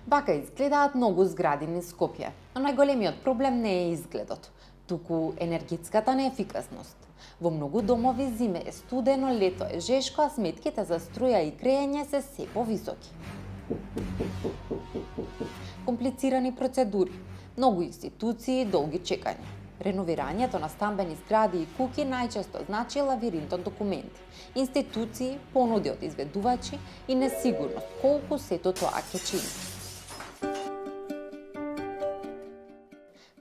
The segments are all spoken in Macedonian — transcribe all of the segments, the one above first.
Вака изгледаат многу згради низ Скопје, но најголемиот проблем не е изгледот, туку енергетската неефикасност. Во многу домови зиме е студено, лето е жешко, а сметките за струја и грејење се се повисоки. Комплицирани процедури, многу институции, долги чекања. Реновирањето на стамбени згради и куќи најчесто значи лавиринт од документи, институции, понуди од изведувачи и несигурност колку сето тоа ќе чини.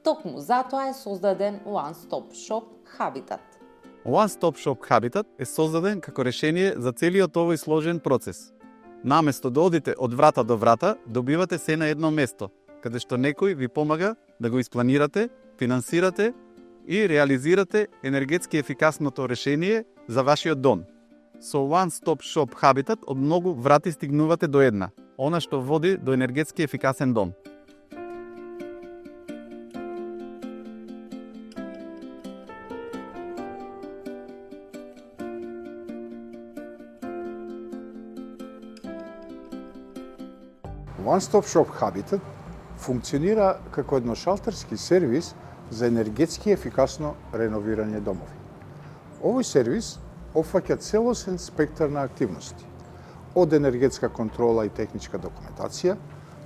Токму затоа е создаден One Stop Shop Habitat. One Stop Shop Habitat е создаден како решение за целиот овој сложен процес. Наместо да одите од врата до врата, добивате се на едно место, каде што некој ви помага да го испланирате, финансирате и реализирате енергетски ефикасното решение за вашиот дом. Со One Stop Shop Habitat од многу врати стигнувате до една, она што води до енергетски ефикасен дом. One Stop Shop Habitat функционира како едношалтерски сервис за енергетски ефикасно реновирање домови. Овој сервис опфаќа целосен спектар на активности, од енергетска контрола и техничка документација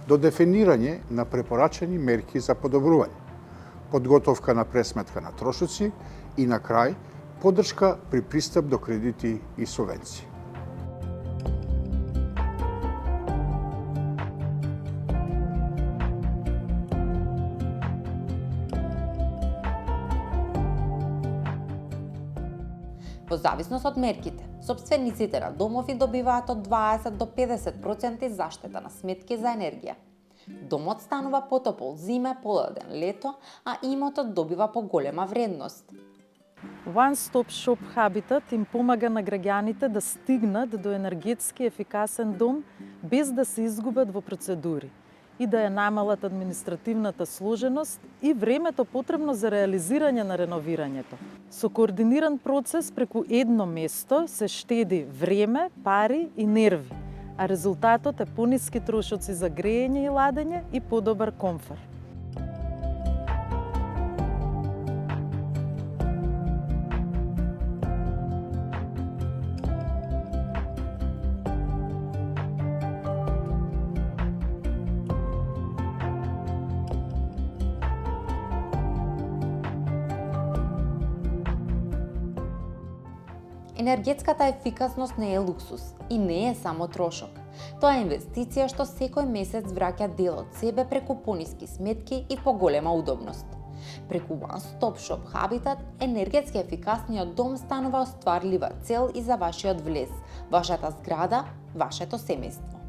до дефинирање на препорачани мерки за подобрување, подготовка на пресметка на трошоци и на крај поддршка при пристап до кредити и субвенции. Во зависност од мерките, сопствениците на домови добиваат од 20 до 50% заштета на сметки за енергија. Домот станува потопол зиме, поладен лето, а имотот добива поголема вредност. One Stop Shop Habitat им помага на граѓаните да стигнат до енергетски ефикасен дом без да се изгубат во процедури и да ја намалат административната сложеност и времето потребно за реализирање на реновирањето. Со координиран процес преку едно место се штеди време, пари и нерви, а резултатот е пониски трошоци за грејење и ладење и подобар комфор. Енергетската ефикасност не е луксус и не е само трошок. Тоа е инвестиција што секој месец враќа дел од себе преку пониски сметки и поголема удобност. Преку One Stop Shop Habitat, енергетски ефикасниот дом станува остварлива цел и за вашиот влез, вашата зграда, вашето семејство.